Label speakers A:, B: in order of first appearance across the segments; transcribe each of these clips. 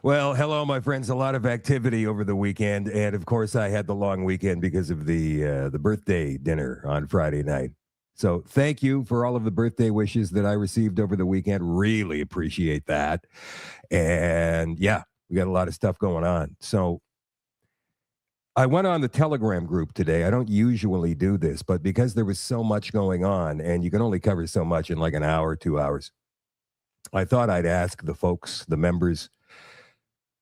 A: Well, hello, my friends. A lot of activity over the weekend, and of course, I had the long weekend because of the birthday dinner on Friday night. So, thank you for all of the birthday wishes that I received over the weekend. Really appreciate that. And yeah, we got a lot of stuff going on. So, I went on the Telegram group today. I don't usually do this, but because there was so much going on, and you can only cover so much in like an hour, 2 hours, I thought I'd ask the folks, the members,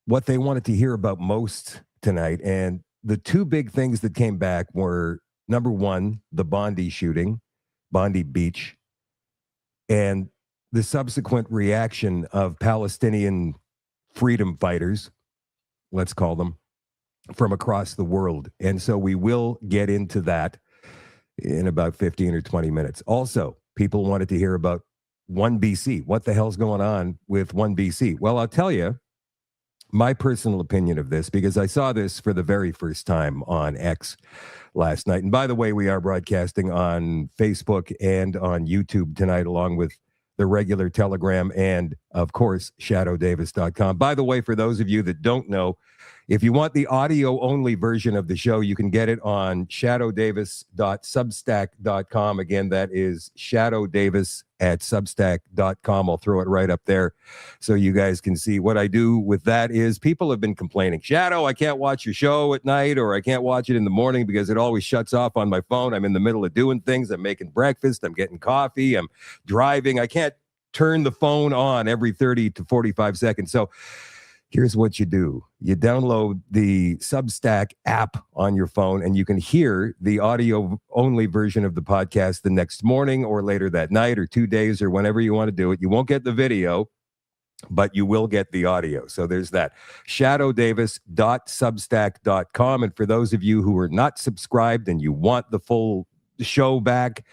A: what they wanted to hear about most tonight. And the two big things that came back were number one, the Bondi shooting, Bondi Beach, and the subsequent reaction of Palestinian freedom fighters, let's call them, from across the world. And so we will get into that in about 15 or 20 minutes. Also, people wanted to hear about OneBC. What the hell's going on with OneBC? Well, I'll tell you my personal opinion of this, because I saw this for the very first time on X last night. And by the way, we are broadcasting on Facebook and on YouTube tonight, along with the regular Telegram and, of course, shadowdavis.com. By the way, for those of you that don't know, if you want the audio-only version of the show, you can get it on shadowdavis.substack.com. Again, that is shadowdavis@substack.com. I'll throw it right up there so you guys can see. What I do with that is people have been complaining, Shadow, I can't watch your show at night, or I can't watch it in the morning because it always shuts off on my phone. I'm in the middle of doing things. I'm making breakfast. I'm getting coffee. I'm driving. I can't turn the phone on every 30 to 45 seconds. So here's what you do. You download the Substack app on your phone, and you can hear the audio-only version of the podcast the next morning or later that night or 2 days or whenever you want to do it. You won't get the video, but you will get the audio. So there's that. shadowdavis.substack.com. And for those of you who are not subscribed and you want the full show back,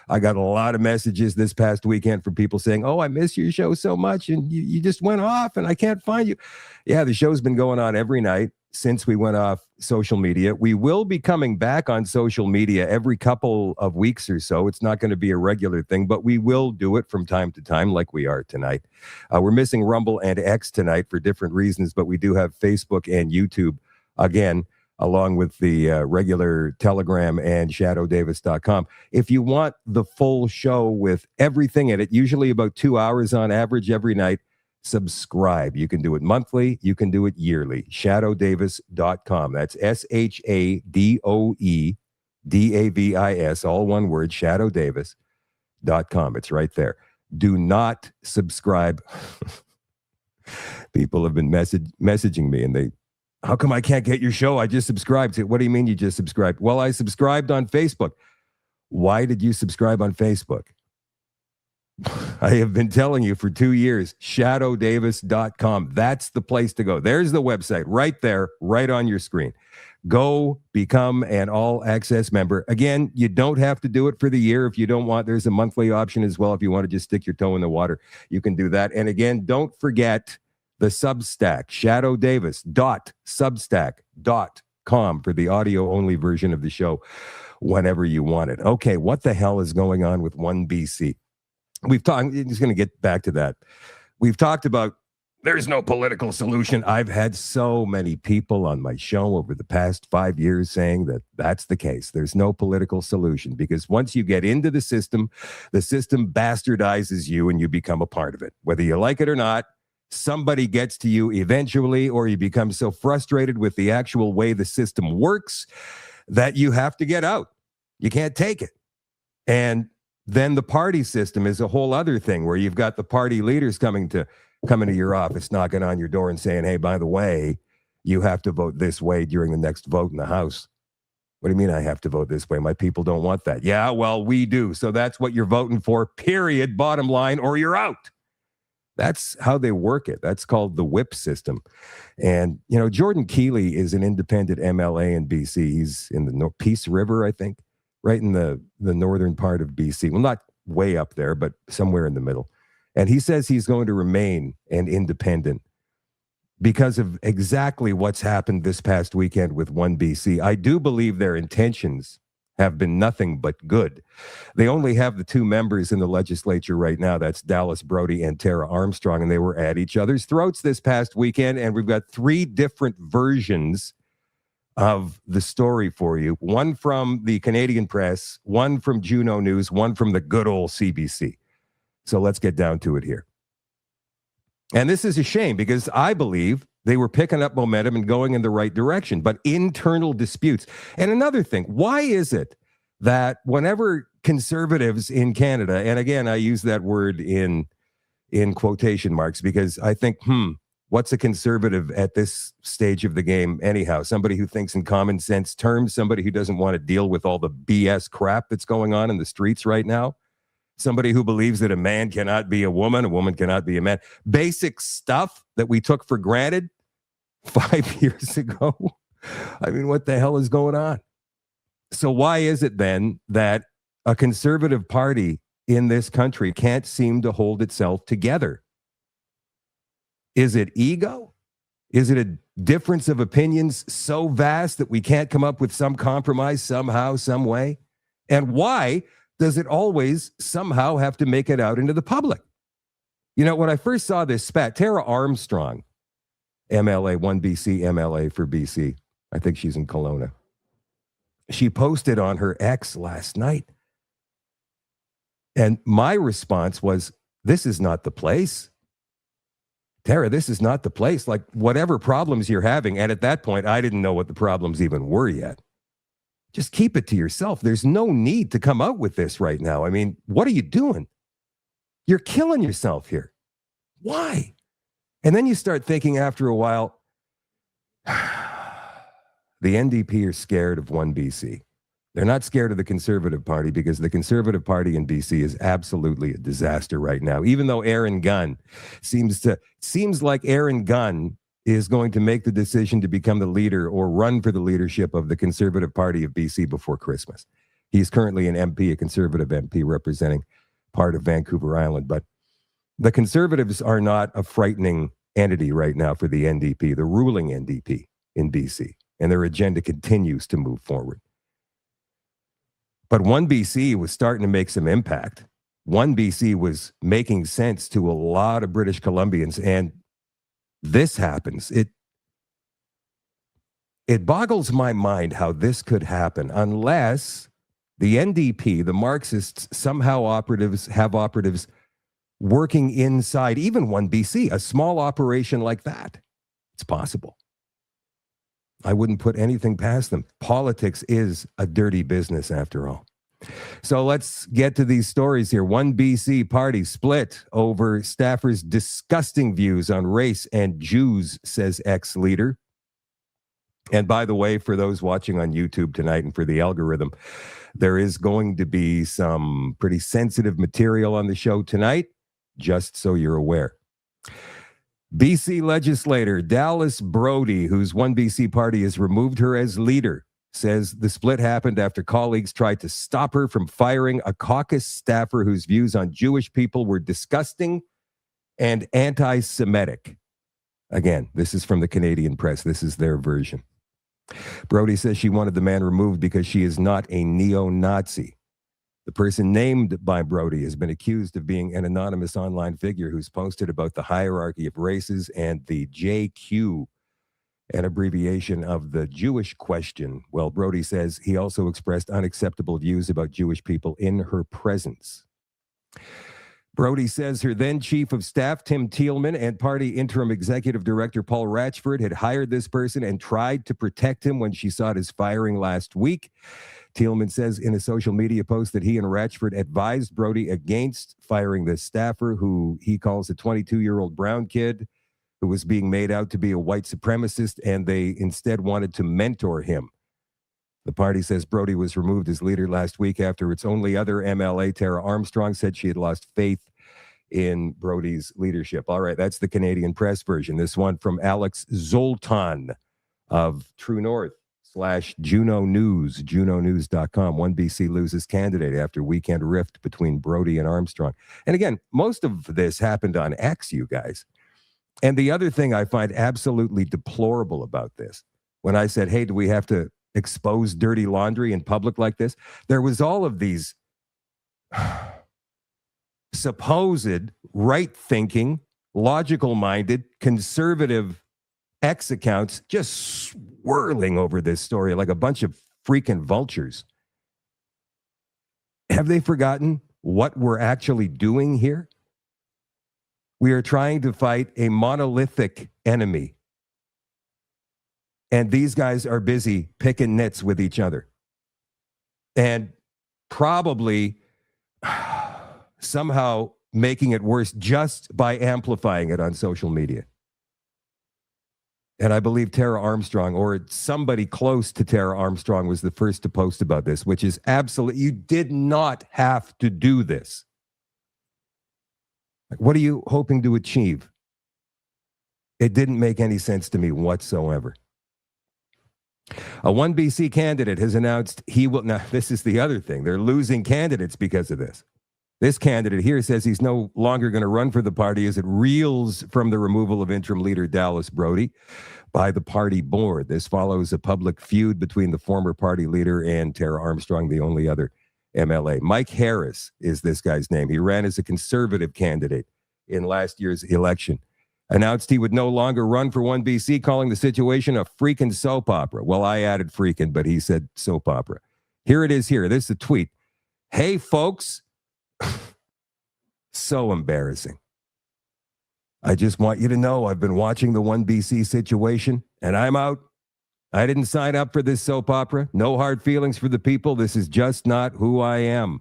A: I got a lot of messages this past weekend from people saying, oh, I miss your show so much, and you just went off and I can't find you. Yeah, the show's been going on every night since we went off social media. We will be coming back on social media every couple of weeks or so. It's not going to be a regular thing, but we will do it from time to time like we are tonight. We're missing Rumble and X tonight for different reasons, but we do have Facebook and YouTube again, along with the regular Telegram and shadowdavis.com. If you want the full show with everything in it, usually about 2 hours on average every night, subscribe. You can do it monthly. You can do it yearly. shadowdavis.com. That's SHADOEDAVIS, all one word, shadowdavis.com. It's right there. Do not subscribe. People have been messaging me, and how come I can't get your show? I just subscribed. What do you mean you just subscribed? Well, I subscribed on Facebook. Why did you subscribe on Facebook? I have been telling you for 2 years, shadowdavis.com. That's the place to go. There's the website right there, right on your screen. Go become an all-access member. Again, you don't have to do it for the year if you don't want. There's a monthly option as well. If you want to just stick your toe in the water, you can do that. And again, don't forget the Substack, shadowdavis.substack.com for the audio-only version of the show whenever you want it. Okay, what the hell is going on with OneBC? We've talked, I'm just going to get back to that. We've talked about there's no political solution. I've had so many people on my show over the past 5 years saying that that's the case. There's no political solution because once you get into the system bastardizes you and you become a part of it. Whether you like it or not, somebody gets to you eventually, or you become so frustrated with the actual way the system works that you have to get out. You can't take it. And then the party system is a whole other thing where you've got the party leaders coming to your office, knocking on your door and saying, hey, by the way, you have to vote this way during the next vote in the House. What do you mean I have to vote this way? My people don't want that. Yeah, well, we do. So that's what you're voting for, period, bottom line, or you're out. That's how they work it. That's called the whip system. And, you know, Jordan Keeley is an independent MLA in BC. He's in the Peace River, I think, right in the northern part of BC. Well, not way up there, but somewhere in the middle. And he says he's going to remain an independent because of exactly what's happened this past weekend with OneBC. I do believe their intentions have been nothing but good. They only have the two members in the legislature right now. That's Dallas Brodie and Tara Armstrong, and they were at each other's throats this past weekend, and we've got three different versions of the story for you. One from the Canadian Press, one from Juno News, one from the good old CBC. So let's get down to it here. And this is a shame because I believe they were picking up momentum and going in the right direction, but internal disputes. And another thing, why is it that whenever conservatives in Canada, and again, I use that word in quotation marks because I think, what's a conservative at this stage of the game anyhow? Somebody who thinks in common sense terms, somebody who doesn't want to deal with all the BS crap that's going on in the streets right now, somebody who believes that a man cannot be a woman cannot be a man. Basic stuff that we took for granted 5 years ago. I mean, what the hell is going on? So why is it then that a conservative party in this country can't seem to hold itself together? Is it ego? Is it a difference of opinions so vast that we can't come up with some compromise somehow, some way? And why does it always somehow have to make it out into the public? You know, when I first saw this spat, Tara Armstrong, MLA, OneBC MLA for BC, I think she's in Kelowna, she posted on her X last night. And my response was, this is not the place. Tara, this is not the place. Like, whatever problems you're having, and at that point, I didn't know what the problems even were yet. Just keep it to yourself. There's no need to come out with this right now. I mean, what are you doing? You're killing yourself here. Why? And then you start thinking after a while, the NDP are scared of OneBC. They're not scared of the Conservative Party because the Conservative Party in BC is absolutely a disaster right now. Even though Aaron Gunn seems like Aaron Gunn is going to make the decision to become the leader or run for the leadership of the Conservative Party of BC before Christmas. He's currently an MP, a Conservative MP representing part of Vancouver Island. But the Conservatives are not a frightening entity right now for the NDP, the ruling NDP in BC, and their agenda continues to move forward. But OneBC was starting to make some impact. OneBC was making sense to a lot of British Columbians, and this happens. It boggles my mind how this could happen unless the NDP, the Marxists, somehow have operatives working inside even OneBC, a small operation like that. It's possible. I wouldn't put anything past them. Politics is a dirty business after all. So let's get to these stories here. OneBC party split over staffers' disgusting views on race and Jews, says ex-leader. And by the way, for those watching on YouTube tonight and for the algorithm, there is going to be some pretty sensitive material on the show tonight, just so you're aware. BC legislator Dallas Brodie, whose OneBC party has removed her as leader, says the split happened after colleagues tried to stop her from firing a caucus staffer whose views on Jewish people were disgusting and anti-Semitic. Again, this is from the Canadian Press. This is their version. Brodie says she wanted the man removed because she is not a neo-Nazi. The person named by Brodie has been accused of being an anonymous online figure who's posted about the hierarchy of races and the JQ, an abbreviation of the Jewish question. Well, Brodie says he also expressed unacceptable views about Jewish people in her presence. Brodie says her then chief of staff, Tim Thielman, and party interim executive director, Paul Ratchford, had hired this person and tried to protect him when she sought his firing last week. Thielman says in a social media post that he and Ratchford advised Brodie against firing this staffer, who he calls a 22-year-old brown kid who was being made out to be a white supremacist, and they instead wanted to mentor him. The party says Brodie was removed as leader last week after its only other MLA, Tara Armstrong, said she had lost faith in Brodie's leadership. All right, that's the Canadian Press version. This one from Alex Zoltan of True North / Juno News, junonews.com. OneBC loses candidate after weekend rift between Brodie and Armstrong. And again, most of this happened on X, you guys. And the other thing I find absolutely deplorable about this, when I said, hey, do we have to expose dirty laundry in public like this. There was all of these supposed right-thinking, logical-minded, conservative X accounts just swirling over this story like a bunch of freaking vultures. Have they forgotten what we're actually doing here? We are trying to fight a monolithic enemy. And these guys are busy picking nits with each other. And probably somehow making it worse just by amplifying it on social media. And I believe Tara Armstrong, or somebody close to Tara Armstrong, was the first to post about this, which is absolutely, you did not have to do this. What are you hoping to achieve? It didn't make any sense to me whatsoever. A OneBC candidate has announced he will, now this is the other thing, they're losing candidates because of this. This candidate here says he's no longer going to run for the party as it reels from the removal of interim leader Dallas Brodie by the party board. This follows a public feud between the former party leader and Tara Armstrong, the only other MLA. Mike Harris is this guy's name. He ran as a conservative candidate in last year's election. Announced he would no longer run for OneBC, calling the situation a freaking soap opera. Well, I added freaking, but he said soap opera. Here it is here. This is a tweet. Hey, folks. So embarrassing. I just want you to know I've been watching the OneBC situation, and I'm out. I didn't sign up for this soap opera. No hard feelings for the people. This is just not who I am.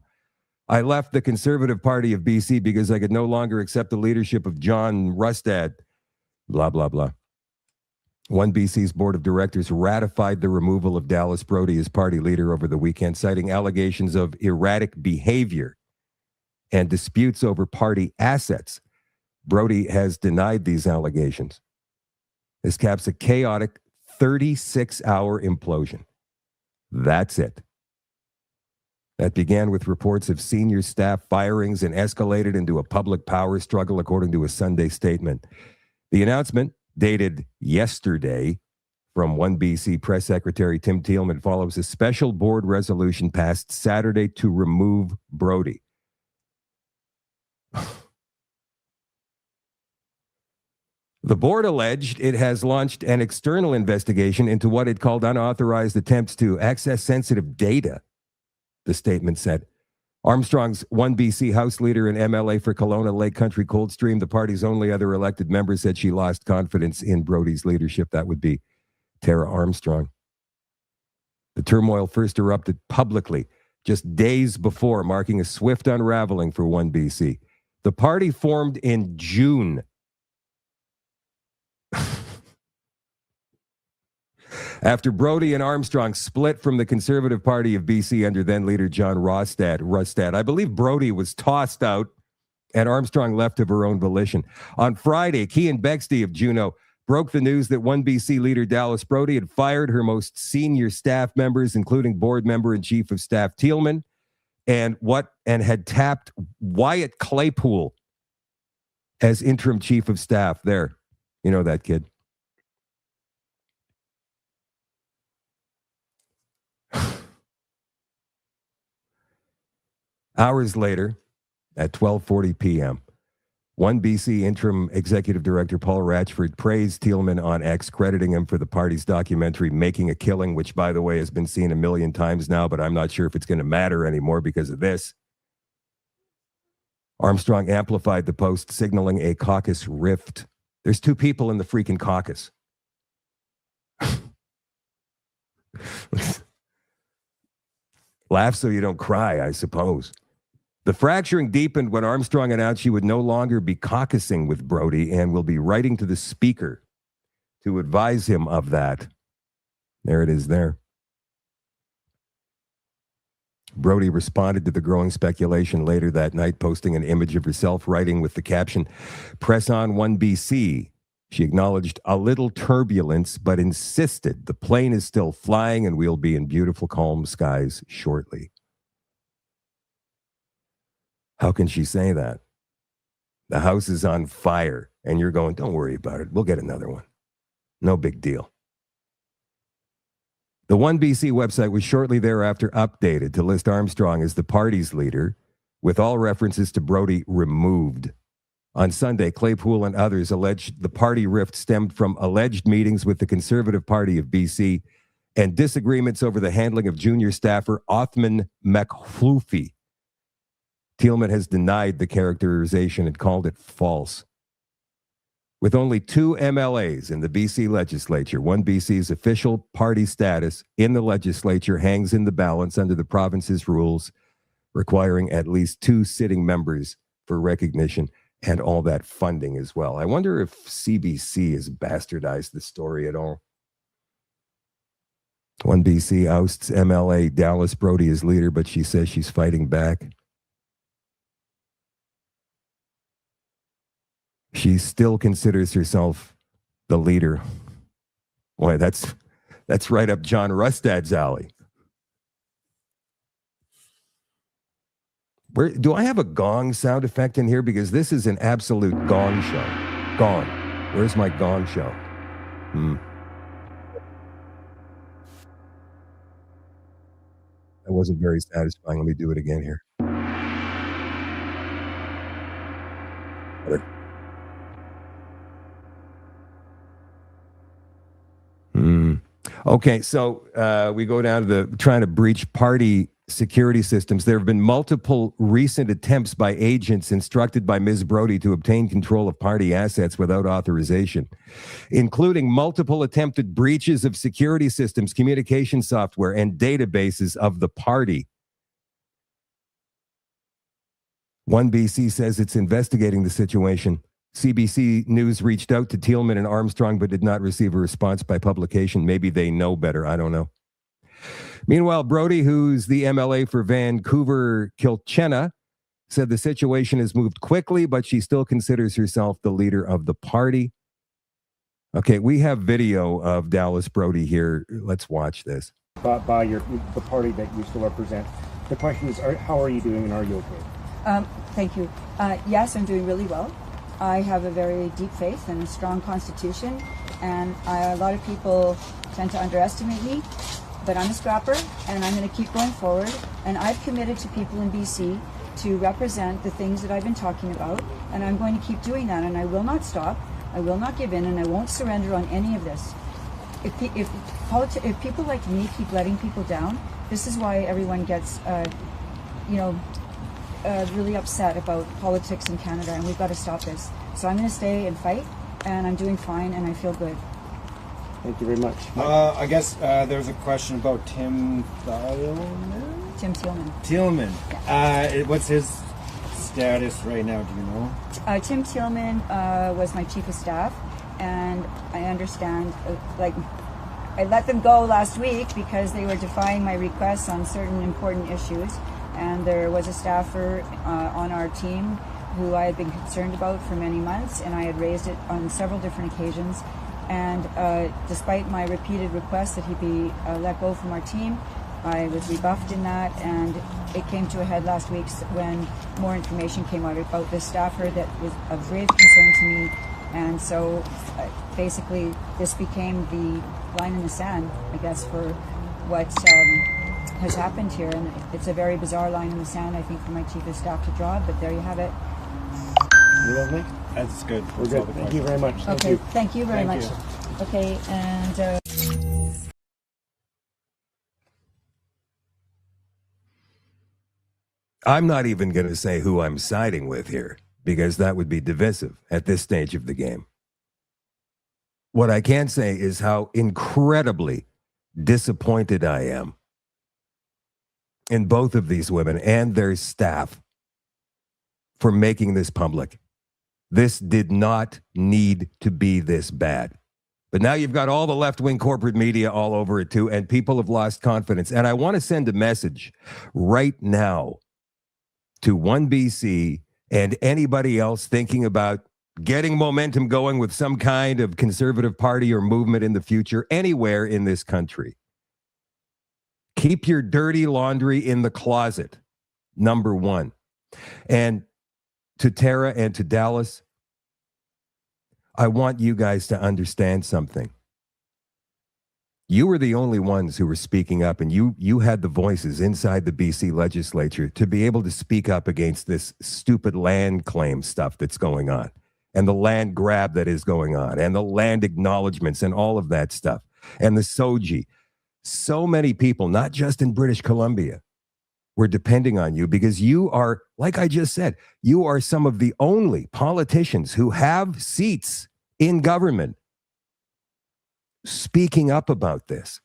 A: I left the Conservative Party of BC because I could no longer accept the leadership of John Rustad. Blah, blah, blah. OneBC's board of directors ratified the removal of Dallas Brodie as party leader over the weekend, citing allegations of erratic behavior and disputes over party assets. Brodie has denied these allegations. This caps a chaotic 36-hour implosion. That's it. That began with reports of senior staff firings and escalated into a public power struggle, according to a Sunday statement. The announcement, dated yesterday from OneBC Press Secretary Tim Thielman, follows a special board resolution passed Saturday to remove Brodie. The board alleged it has launched an external investigation into what it called unauthorized attempts to access sensitive data. The statement said, Armstrong's OneBC House leader and MLA for Kelowna Lake Country Coldstream, the party's only other elected member, said she lost confidence in Brodie's leadership. That would be Tara Armstrong. The turmoil first erupted publicly just days before, marking a swift unraveling for OneBC. The party formed in June. After Brodie and Armstrong split from the Conservative Party of BC under then-leader John Rustad. I believe Brodie was tossed out and Armstrong left of her own volition. On Friday, Cian Bexley of Juneau broke the news that OneBC leader Dallas Brodie had fired her most senior staff members, including board member and chief of staff Thielman, and had tapped Wyatt Claypool as interim chief of staff. There, you know that kid. Hours later, at 12:40 p.m., OneBC interim executive director Paul Ratchford praised Thielman on X, crediting him for the party's documentary Making a Killing, which, by the way, has been seen 1 million times now, but I'm not sure if it's going to matter anymore because of this. Armstrong amplified the post, signaling a caucus rift. There's 2 people in the freaking caucus. Laugh so you don't cry, I suppose. The fracturing deepened when Armstrong announced she would no longer be caucusing with Brodie and will be writing to the speaker to advise him of that. There it is there. Brodie responded to the growing speculation later that night, posting an image of herself writing with the caption, "Press on OneBC." She acknowledged a little turbulence, but insisted the plane is still flying and we'll be in beautiful, calm skies shortly. How can she say that? The house is on fire, and you're going, don't worry about it. We'll get another one. No big deal. The OneBC website was shortly thereafter updated to list Armstrong as the party's leader, with all references to Brodie removed. On Sunday, Claypool and others alleged the party rift stemmed from alleged meetings with the Conservative Party of BC and disagreements over the handling of junior staffer Othman Makhloufi. Thielman has denied the characterization and called it false. With only 2 MLAs in the BC legislature, OneBC's official party status in the legislature hangs in the balance under the province's rules, requiring at least 2 sitting members for recognition and all that funding as well. I wonder if CBC has bastardized the story at all. OneBC ousts MLA Dallas Brodie as leader, but she says she's fighting back. She still considers herself the leader. Boy, that's right up John Rustad's alley. Do I have a gong sound effect in here? Because this is an absolute gong show. Gong. Where's my gong show? That wasn't very satisfying. Let me do it again here. Okay, so we go down to the trying to breach party security systems. There have been multiple recent attempts by agents instructed by Ms. Brodie to obtain control of party assets without authorization, including multiple attempted breaches of security systems, communication software, and databases of the party. OneBC says it's investigating the situation. CBC News reached out to Thielman and Armstrong but did not receive a response by publication. Maybe they know better. I don't know. Meanwhile, Brodie, who's the MLA for Vancouver-Kilchena, said the situation has moved quickly, but she still considers herself the leader of the party. Okay, we have video of Dallas Brodie here. Let's watch this.
B: By the party that you still represent. The question is, how are you doing and are you okay?
C: Thank you. Yes, I'm doing really well. I have a very deep faith and a strong constitution, and a lot of people tend to underestimate me, but I'm a scrapper, and I'm going to keep going forward, and I've committed to people in BC to represent the things that I've been talking about, and I'm going to keep doing that, and I will not stop, I will not give in, and I won't surrender on any of this. If people like me keep letting people down, this is why everyone gets, really upset about politics in Canada, and we've got to stop this. So I'm going to stay and fight, and I'm doing fine, and I feel good.
B: Thank you very much.
D: I guess there's a question about Tim Thielman.
C: Thielman.
D: Yeah. What's his status right now? Do you know?
C: Tim Thielman was my chief of staff, and I understand, I let them go last week because they were defying my requests on certain important issues. And there was a staffer on our team who I had been concerned about for many months, and I had raised it on several different occasions. And despite my repeated requests that he be let go from our team, I was rebuffed in that, and it came to a head last week when more information came out about this staffer that was of grave concern to me. And so basically this became the line in the sand, I guess, for what has happened here, and it's a very bizarre line in the sand, I think, for my chief of staff to draw, but there you have it.
B: You with me?
D: That's good.
B: We're good. Thank you very much.
C: Okay, thank you very much. Okay, and...
A: I'm not even going to say who I'm siding with here, because that would be divisive at this stage of the game. What I can say is how incredibly disappointed I am in both of these women and their staff for making this public. This did not need to be this bad. But now you've got all the left-wing corporate media all over it too, and people have lost confidence. And I want to send a message right now to OneBC and anybody else thinking about getting momentum going with some kind of conservative party or movement in the future anywhere in this country. Keep your dirty laundry in the closet, number one. And to Tara and to Dallas, I want you guys to understand something. You were the only ones who were speaking up, and you had the voices inside the BC legislature to be able to speak up against this stupid land claim stuff that's going on, and the land grab that is going on, and the land acknowledgements and all of that stuff, and the SOGI. So many people, not just in British Columbia, were depending on you because you are, like I just said, you are some of the only politicians who have seats in government speaking up about this.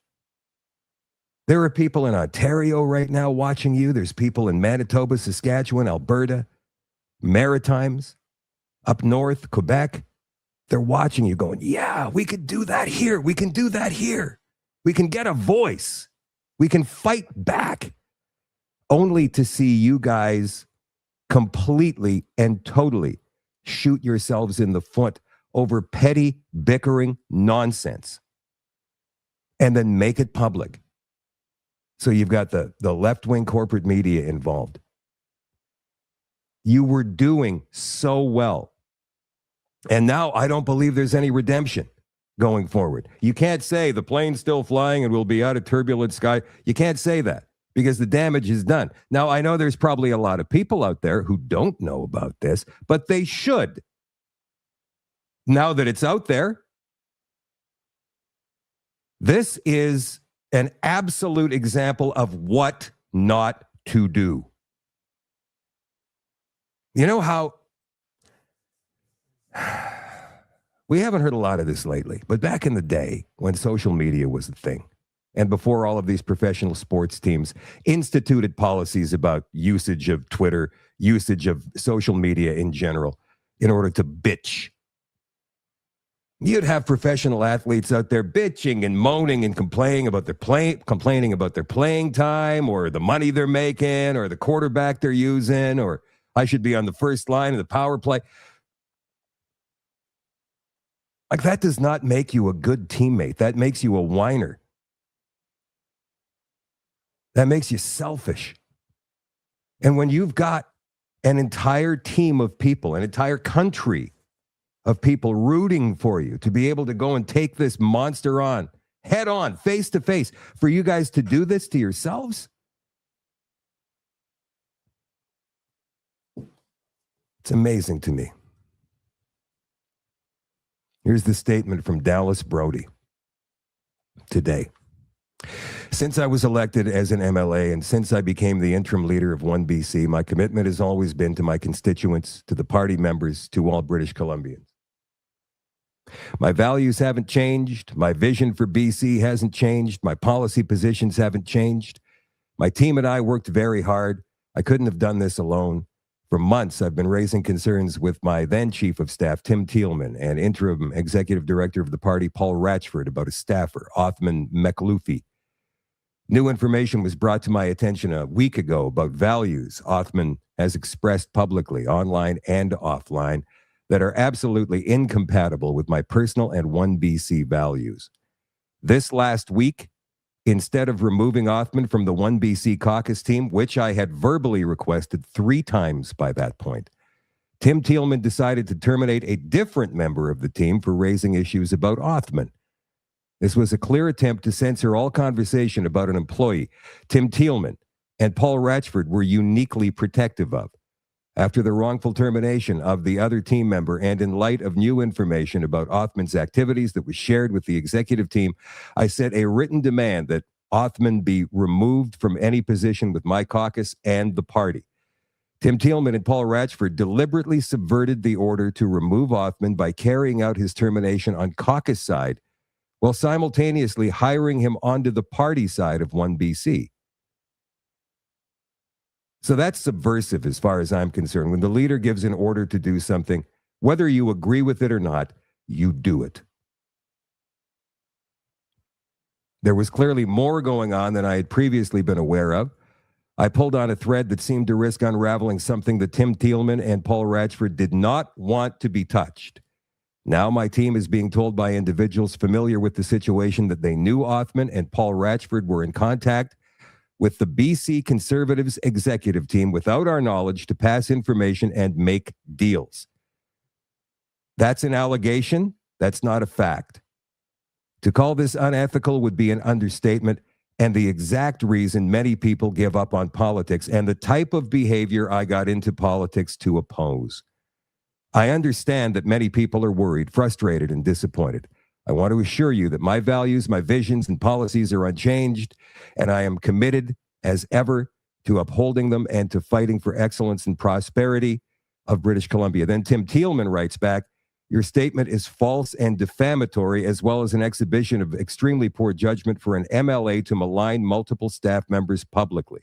A: There are people in Ontario right now watching you. There's people in Manitoba, Saskatchewan, Alberta, Maritimes, up north, Quebec. They're watching you going, yeah, we could do that here. We can do that here. We can get a voice. We can fight back. Only to see you guys completely and totally shoot yourselves in the foot over petty, bickering nonsense. And then make it public. So you've got the left-wing corporate media involved. You were doing so well. And now I don't believe there's any redemption going forward. You can't say the plane's still flying and we'll be out of turbulent sky. You can't say that because the damage is done. Now, I know there's probably a lot of people out there who don't know about this, but they should. Now that it's out there, this is an absolute example of what not to do. You know how we haven't heard a lot of this lately, but back in the day when social media was a thing, and before all of these professional sports teams instituted policies about usage of Twitter, usage of social media in general, in order to bitch, you'd have professional athletes out there bitching and moaning and complaining about their playing time or the money they're making or the quarterback they're using or I should be on the first line of the power play. Like that does not make you a good teammate. That makes you a whiner. That makes you selfish. And when you've got an entire team of people, an entire country of people rooting for you to be able to go and take this monster on, head on, face to face, for you guys to do this to yourselves? It's amazing to me. Here's the statement from Dallas Brodie today. Since I was elected as an MLA and since I became the interim leader of OneBC, my commitment has always been to my constituents, to the party members, to all British Columbians. My values haven't changed. My vision for BC hasn't changed. My policy positions haven't changed. My team and I worked very hard. I couldn't have done this alone. For months, I've been raising concerns with my then Chief of Staff, Tim Thielman, and interim Executive Director of the party, Paul Ratchford, about a staffer, Othman McLoofy. New information was brought to my attention a week ago about values Othman has expressed publicly, online and offline, that are absolutely incompatible with my personal and OneBC values. This last week, instead of removing Othman from the OneBC caucus team, which I had verbally requested 3 times by that point, Tim Thielman decided to terminate a different member of the team for raising issues about Othman. This was a clear attempt to censor all conversation about an employee Tim Thielman and Paul Ratchford were uniquely protective of. After the wrongful termination of the other team member and in light of new information about Othman's activities that was shared with the executive team, I set a written demand that Othman be removed from any position with my caucus and the party. Tim Thielman and Paul Ratchford deliberately subverted the order to remove Othman by carrying out his termination on caucus side while simultaneously hiring him onto the party side of OneBC. So that's subversive as far as I'm concerned. When the leader gives an order to do something, whether you agree with it or not, you do it. There was clearly more going on than I had previously been aware of. I pulled on a thread that seemed to risk unraveling something that Tim Thielman and Paul Ratchford did not want to be touched. Now my team is being told by individuals familiar with the situation that they knew Othman and Paul Ratchford were in contact with the BC Conservatives executive team without our knowledge to pass information and make deals. That's an allegation. That's not a fact. To call this unethical would be an understatement, and the exact reason many people give up on politics and the type of behavior I got into politics to oppose. I understand that many people are worried, frustrated, and disappointed. I want to assure you that my values, my visions, and policies are unchanged, and I am committed as ever to upholding them and to fighting for excellence and prosperity of British Columbia. Then Tim Thielman writes back, your statement is false and defamatory, as well as an exhibition of extremely poor judgment for an MLA to malign multiple staff members publicly.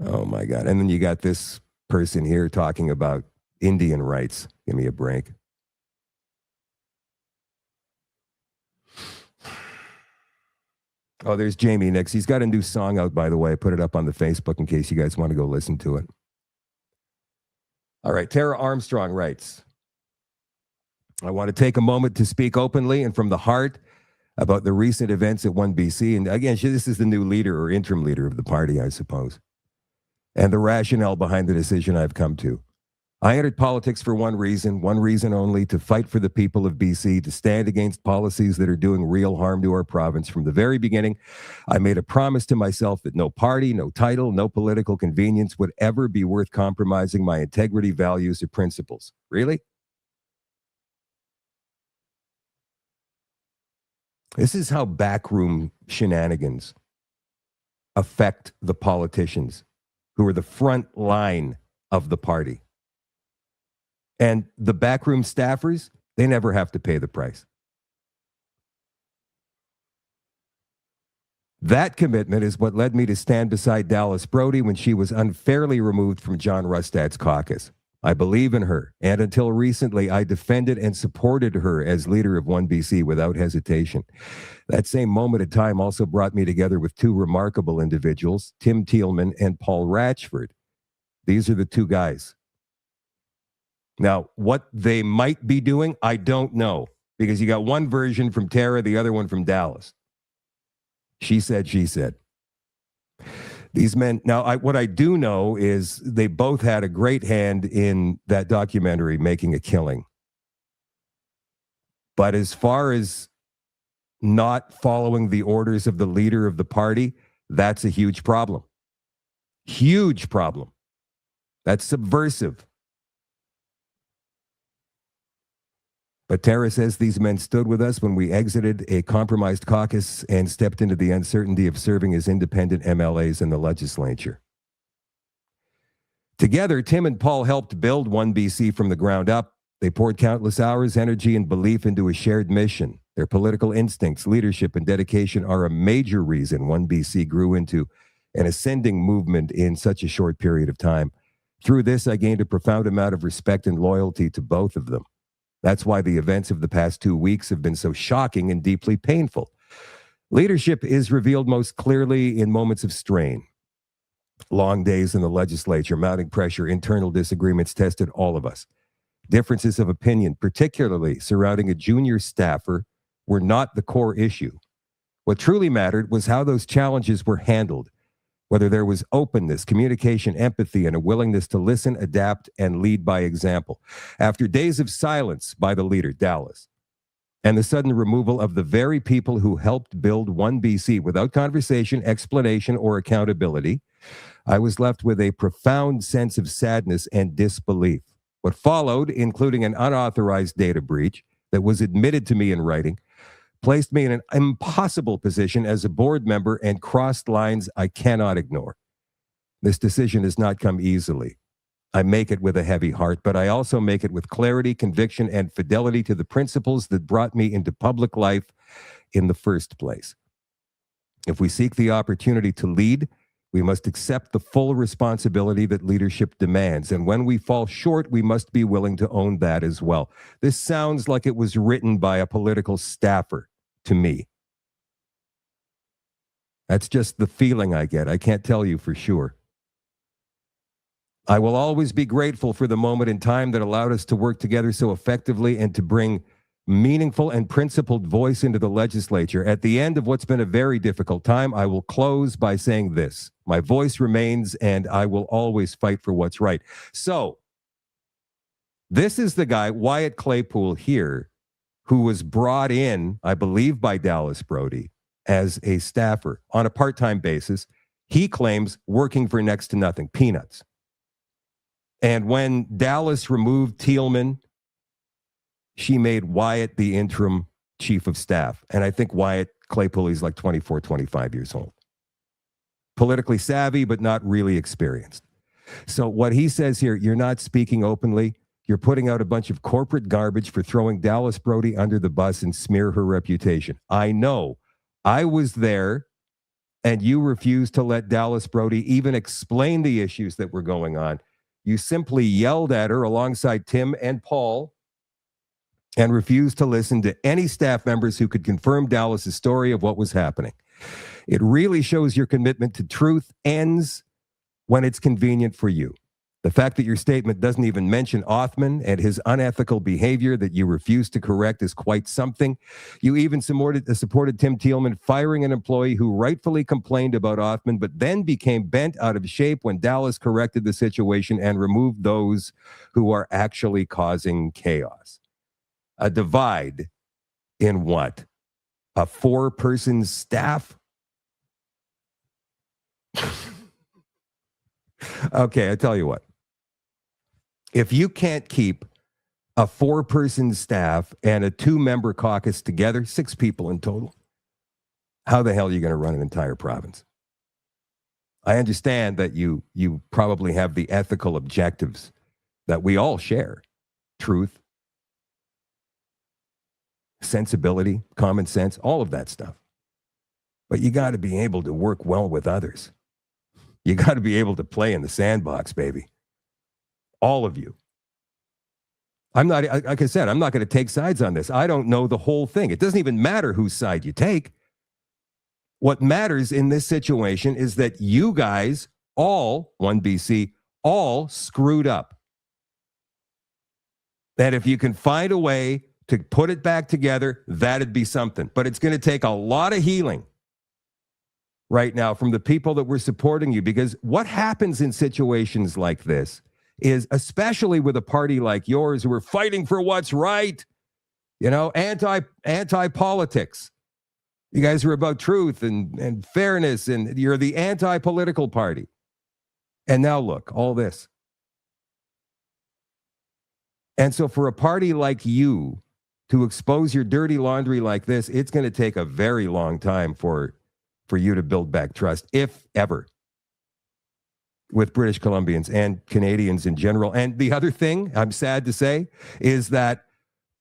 A: Oh my God. And then you got this person here talking about Indian rights. Give me a break. Oh, there's Jamie Nix. He's got a new song out, by the way. I put it up on the Facebook in case you guys want to go listen to it. All right, Tara Armstrong writes, I want to take a moment to speak openly and from the heart about the recent events at OneBC. And again, this is the new leader or interim leader of the party, I suppose, and the rationale behind the decision I've come to. I entered politics for one reason only, to fight for the people of BC, to stand against policies that are doing real harm to our province. From the very beginning, I made a promise to myself that no party, no title, no political convenience would ever be worth compromising my integrity, values, or principles. Really? This is how backroom shenanigans affect the politicians who are the front line of the party. And the backroom staffers, they never have to pay the price. That commitment is what led me to stand beside Dallas Brodie when she was unfairly removed from John Rustad's caucus. I believe in her, and until recently, I defended and supported her as leader of OneBC without hesitation. That same moment in time also brought me together with two remarkable individuals, Tim Thielman and Paul Ratchford. These are the two guys. Now, what they might be doing, I don't know, because you got one version from Tara, the other one from Dallas. She said. These men, now, what I do know is they both had a great hand in that documentary, Making a Killing. But as far as not following the orders of the leader of the party, that's a huge problem. Huge problem. That's subversive. But Tara says these men stood with us when we exited a compromised caucus and stepped into the uncertainty of serving as independent MLAs in the legislature. Together, Tim and Paul helped build OneBC from the ground up. They poured countless hours, energy, and belief into a shared mission. Their political instincts, leadership, and dedication are a major reason OneBC grew into an ascending movement in such a short period of time. Through this, I gained a profound amount of respect and loyalty to both of them. That's why the events of the past 2 weeks have been so shocking and deeply painful. Leadership is revealed most clearly in moments of strain. Long days in the legislature, mounting pressure, internal disagreements tested all of us. Differences of opinion, particularly surrounding a junior staffer, were not the core issue. What truly mattered was how those challenges were handled, whether there was openness, communication, empathy, and a willingness to listen, adapt, and lead by example. After days of silence by the leader, Dallas, and the sudden removal of the very people who helped build OneBC without conversation, explanation, or accountability, I was left with a profound sense of sadness and disbelief. What followed, including an unauthorized data breach that was admitted to me in writing, placed me in an impossible position as a board member and crossed lines I cannot ignore. This decision has not come easily. I make it with a heavy heart, but I also make it with clarity, conviction, and fidelity to the principles that brought me into public life in the first place. If we seek the opportunity to lead, we must accept the full responsibility that leadership demands. And when we fall short, we must be willing to own that as well. This sounds like it was written by a political staffer to me. That's just the feeling I get. I can't tell you for sure. I will always be grateful for the moment in time that allowed us to work together so effectively and to bring meaningful and principled voice into the legislature. At the end of what's been a very difficult time, I will close by saying this. My voice remains, and I will always fight for what's right. So, This is the guy, Wyatt Claypool here, who was brought in, I believe, by Dallas Brodie as a staffer on a part-time basis. He claims working for next to nothing, peanuts. And when Dallas removed Thielman, she made Wyatt the interim chief of staff. And I think Wyatt Claypool is like 24, 25 years old. Politically savvy, but not really experienced. So what he says here, you're not speaking openly. You're putting out a bunch of corporate garbage for throwing Dallas Brodie under the bus and smear her reputation. I know. I was there, and you refused to let Dallas Brodie even explain the issues that were going on. You simply yelled at her alongside Tim and Paul and refused to listen to any staff members who could confirm Dallas's story of what was happening. It really shows your commitment to truth ends when it's convenient for you. The fact that your statement doesn't even mention Othman and his unethical behavior that you refuse to correct is quite something. You even supported Tim Thielman firing an employee who rightfully complained about Othman, but then became bent out of shape when Dallas corrected the situation and removed those who are actually causing chaos. A divide in what? A 4-person staff? Okay, I tell you what. If you can't keep a 4-person staff and a 2-member caucus together, 6 people in total, how the hell are you going to run an entire province? I understand that you probably have the ethical objectives that we all share. Truth, sensibility, common sense, all of that stuff. But you got to be able to work well with others. You got to be able to play in the sandbox, baby. All of you. I'm not, like I said, I'm not going to take sides on this. I don't know the whole thing. It doesn't even matter whose side you take. What matters in this situation is that you guys, all, OneBC, all screwed up. That if you can find a way to put it back together, that'd be something. But it's going to take a lot of healing right now from the people that were supporting you, because what happens in situations like this is, especially with a party like yours who are fighting for what's right, you know, anti-politics. You guys are about truth and fairness, and you're the anti-political party. And now look, all this. And so for a party like you to expose your dirty laundry like this, it's going to take a very long time for you to build back trust, if ever, with British Columbians and Canadians in general. And the other thing, I'm sad to say, is that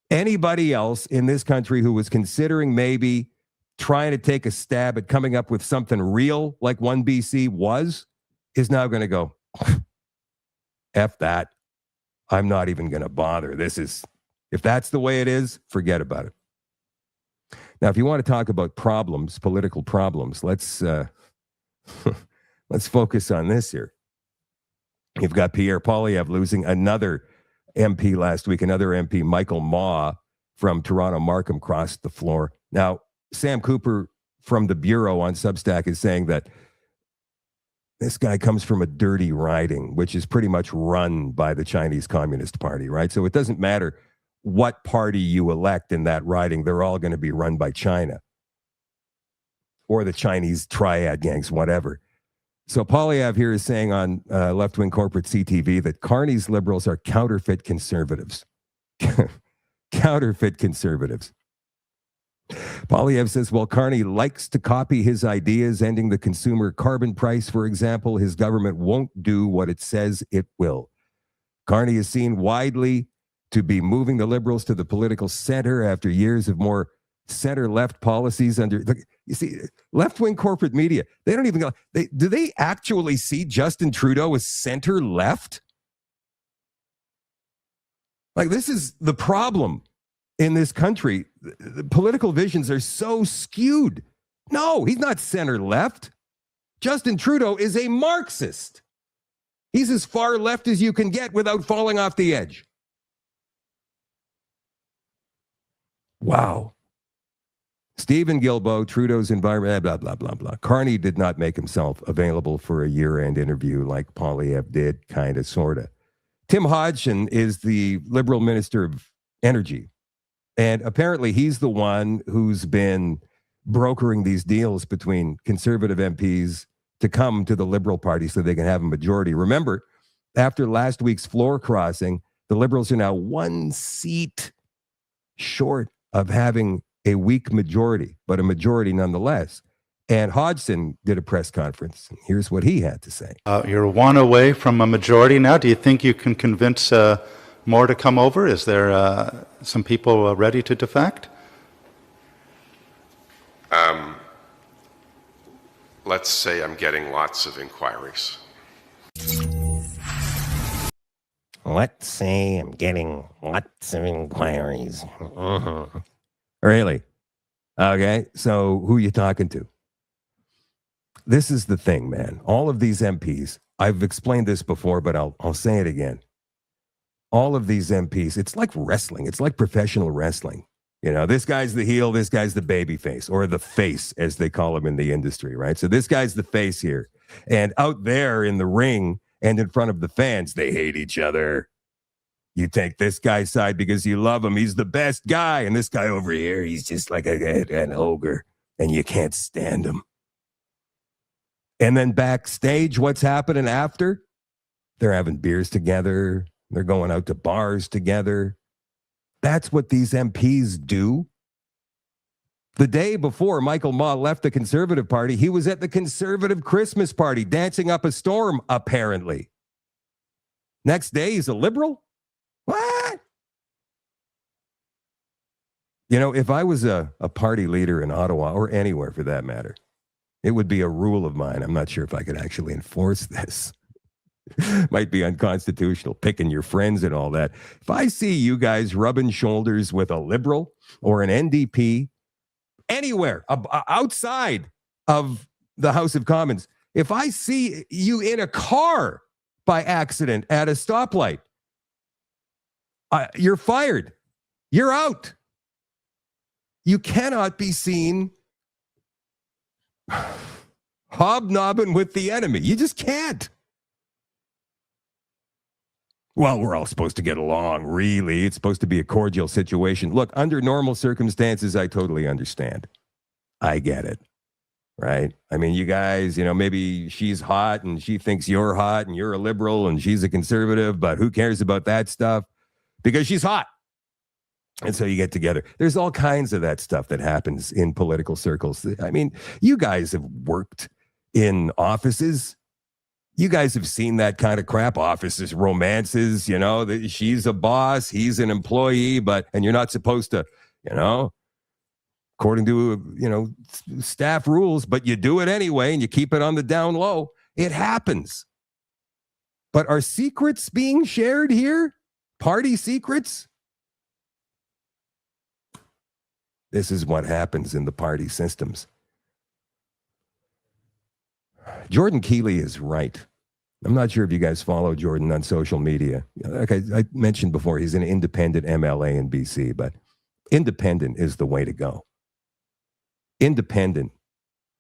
A: anybody else in this country who was considering maybe trying to take a stab at coming up with something real like OneBC is now going to go, F that. I'm not even going to bother. If that's the way it is, forget about it. Now, if you want to talk about problems, political problems, let's focus on this here. You've got Pierre Poilievre losing another MP last week. Another MP, Michael Maw from Toronto Markham, crossed the floor. Now, Sam Cooper from the Bureau on Substack is saying that this guy comes from a dirty riding, which is pretty much run by the Chinese Communist Party, right? So it doesn't matter what party you elect in that riding, they're all going to be run by China or the Chinese triad gangs, whatever. So Poilievre here is saying on left-wing corporate CTV that Carney's liberals are counterfeit conservatives. Counterfeit conservatives. Poilievre says, well, Carney likes to copy his ideas, ending the consumer carbon price, for example. His government won't do what it says it will. Carney is seen widely to be moving the liberals to the political center after years of more center-left policies under... You see, left-wing corporate media, they don't even go... Do they actually see Justin Trudeau as center-left? Like, this is the problem in this country. The political visions are so skewed. No, he's not center-left. Justin Trudeau is a Marxist. He's as far left as you can get without falling off the edge. Wow. Stephen Guilbeault, Trudeau's environment, blah, blah, blah, blah. Carney did not make himself available for a year-end interview like Poilievre did, kind of, sort of. Tim Hodgson is the Liberal Minister of Energy. And apparently he's the one who's been brokering these deals between Conservative MPs to come to the Liberal Party so they can have a majority. Remember, after last week's floor crossing, the Liberals are now 1 seat short of having a weak majority, but a majority nonetheless. And Hodgson did a press conference. Here's what he had to say.
E: You're 1 away from a majority now. Do you think you can convince more to come over? Is there some people ready to defect?
F: Let's say I'm getting lots of inquiries.
A: Let's say I'm getting lots of inquiries. Really? Okay, so who are you talking to? This is the thing, man. All of these MPs, I've explained this before, but I'll say it again. All of these MPs, it's like wrestling. It's like professional wrestling. You know, this guy's the heel, this guy's the baby face, or the face, as they call him in the industry, right? So this guy's the face here. And out there in the ring and in front of the fans, they hate each other. You take this guy's side because you love him. He's the best guy. And this guy over here, he's just like an ogre, and you can't stand him. And then backstage, what's happening after? They're having beers together. They're going out to bars together. That's what these MPs do. The day before Michael Ma left the Conservative Party, he was at the Conservative Christmas party dancing up a storm, apparently. Next day, he's a Liberal? What? You know, if I was a party leader in Ottawa, or anywhere for that matter, it would be a rule of mine. I'm not sure if I could actually enforce this. Might be unconstitutional, picking your friends and all that. If I see you guys rubbing shoulders with a Liberal or an NDP anywhere outside of the House of Commons, if I see you in a car by accident at a stoplight, you're fired. You're out. You cannot be seen hobnobbing with the enemy. You just can't. Well, we're all supposed to get along, really. It's supposed to be a cordial situation. Look, under normal circumstances, I totally understand. I get it, right? I mean, you guys, you know, maybe she's hot and she thinks you're hot and you're a Liberal and she's a Conservative, but who cares about that stuff? Because she's hot. And so you get together. There's all kinds of that stuff that happens in political circles. I mean, you guys have worked in offices. You guys have seen that kind of crap, offices, romances, you know, she's a boss, he's an employee, and you're not supposed to, you know, according to, you know, staff rules, but you do it anyway and you keep it on the down low. It happens. But are secrets being shared here? Party secrets? This is what happens in the party systems. Jordan Keeley is right. I'm not sure if you guys follow Jordan on social media. Like I mentioned before, he's an independent MLA in BC, but independent is the way to go. Independent.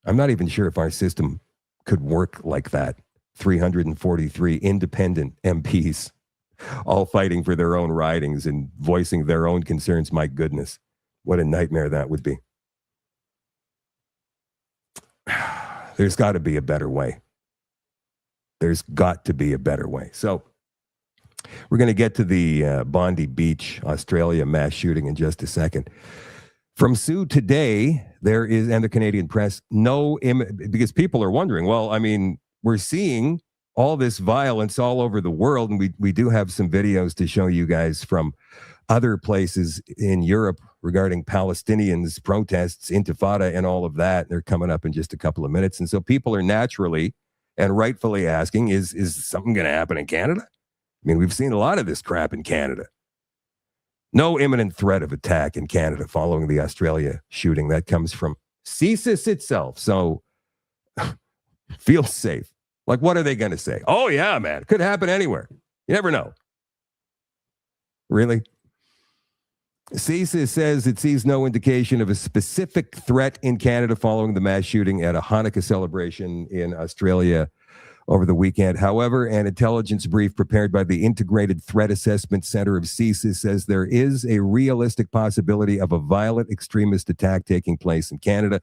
A: I'm not even sure if our system could work like that. 343 independent MPs all fighting for their own ridings and voicing their own concerns. My goodness, what a nightmare that would be. There's got to be a better way. There's got to be a better way. So we're going to get to the Bondi Beach, Australia mass shooting in just a second. From Sue today, there is, and the Canadian press, because people are wondering, well, I mean, we're seeing all this violence all over the world, and we do have some videos to show you guys from other places in Europe regarding Palestinians, protests, intifada, and all of that. They're coming up in just a couple of minutes. And so people are naturally and rightfully asking, is something going to happen in Canada? I mean, we've seen a lot of this crap in Canada. No imminent threat of attack in Canada following the Australia shooting. That comes from CSIS itself. So feel safe. Like, what are they going to say? Oh, yeah, man. Could happen anywhere. You never know. Really? CSIS says it sees no indication of a specific threat in Canada following the mass shooting at a Hanukkah celebration in Australia over the weekend. However, an intelligence brief prepared by the Integrated Threat Assessment Center of CSIS says there is a realistic possibility of a violent extremist attack taking place in Canada,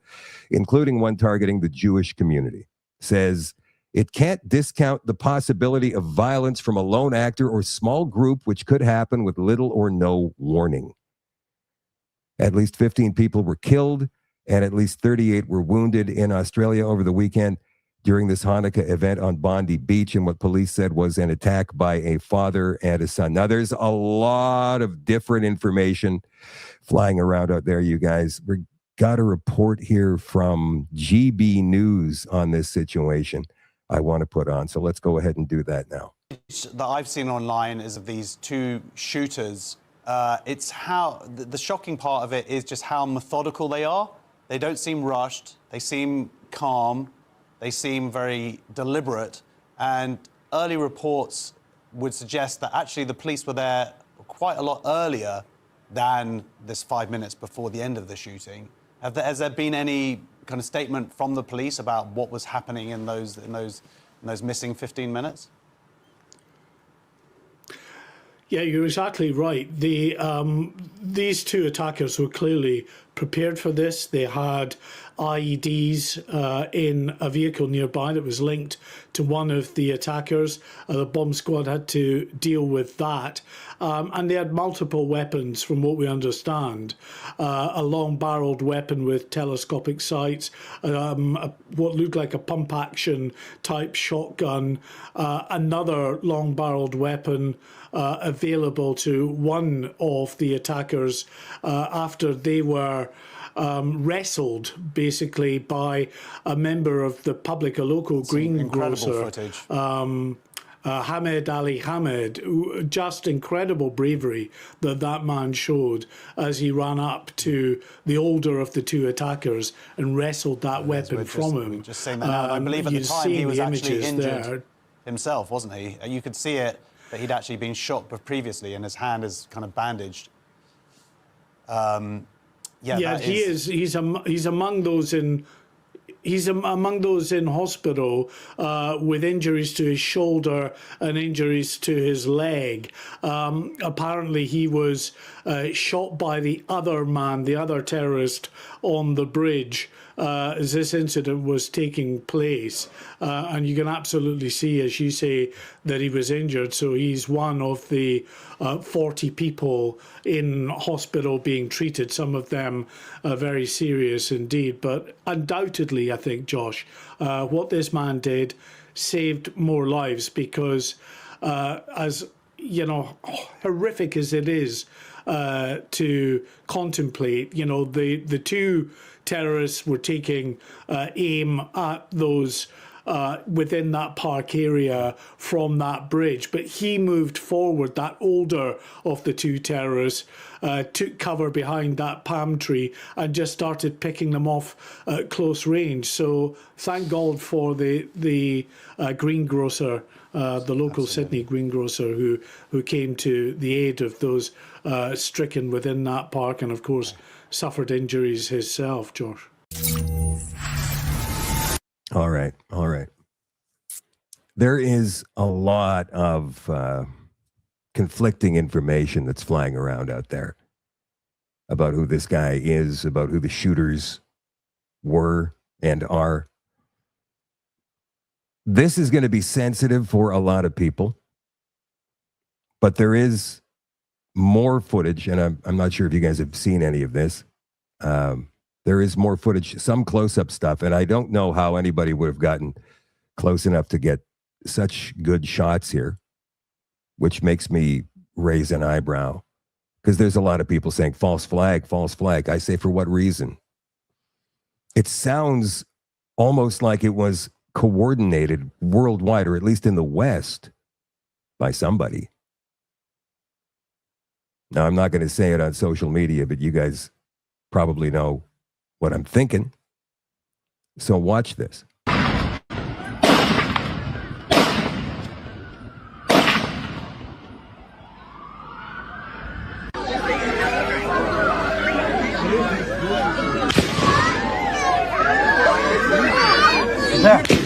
A: including one targeting the Jewish community. Says it can't discount the possibility of violence from a lone actor or small group, which could happen with little or no warning. At least 15 people were killed and at least 38 were wounded in Australia over the weekend during this Hanukkah event on Bondi Beach, and what police said was an attack by a father and a son. Now, there's a lot of different information flying around out there, you guys. We've got a report here from GB News on this situation I want to put on. So let's go ahead and do that now.
G: That I've seen online is of these two shooters. It's how the shocking part of it is just how methodical they are. They don't seem rushed. They seem calm. They seem very deliberate, and early reports would suggest that actually the police were there quite a lot earlier than this 5 minutes before the end of the shooting. Has there been any kind of statement from the police about what was happening in those missing 15 minutes?
H: Yeah, you're exactly right. These two attackers were clearly prepared for this. They had IEDs in a vehicle nearby that was linked to one of the attackers. The bomb squad had to deal with that. And they had multiple weapons, from what we understand. A long-barreled weapon with telescopic sights, what looked like a pump-action type shotgun, another long-barreled weapon available to one of the attackers after they were wrestled basically by a member of the public, a local greengrocer, Hamed Ali Hamed. Just incredible bravery that man showed as he ran up to the older of the two attackers and wrestled that weapon from him.
G: Just saying that now, and I believe at the time he was actually injured himself, wasn't he? You could see it, that he'd actually been shot previously and his hand is kind of bandaged. He is. He's
H: among those in. He's among those in hospital with injuries to his shoulder and injuries to his leg. Apparently, he was shot by the other man, the other terrorist, on the bridge as this incident was taking place. And you can absolutely see, as you say, that he was injured. So he's one of the 40 people in hospital being treated, some of them very serious indeed. But undoubtedly, I think, Josh, what this man did saved more lives because, as you know, horrific as it is to contemplate, you know, the two terrorists were taking aim at those within that park area from that bridge. But he moved forward, that older of the two terrorists, took cover behind that palm tree and just started picking them off at close range. So thank God for the greengrocer, the local Sydney greengrocer who came to the aid of those stricken within that park and, of course, suffered injuries himself, Josh.
A: All right. There is a lot of conflicting information that's flying around out there about who this guy is, about who the shooters were and are. This is going to be sensitive for a lot of people, but there is more footage, and I'm not sure if you guys have seen any of this. There is more footage, some close-up stuff, and I don't know how anybody would have gotten close enough to get such good shots here, which makes me raise an eyebrow, because there's a lot of people saying false flag, false flag. I say, for what reason? It sounds almost like it was coordinated worldwide, or at least in the West, by somebody. Now, I'm not going to say it on social media, but you guys probably know what I'm thinking. So watch this.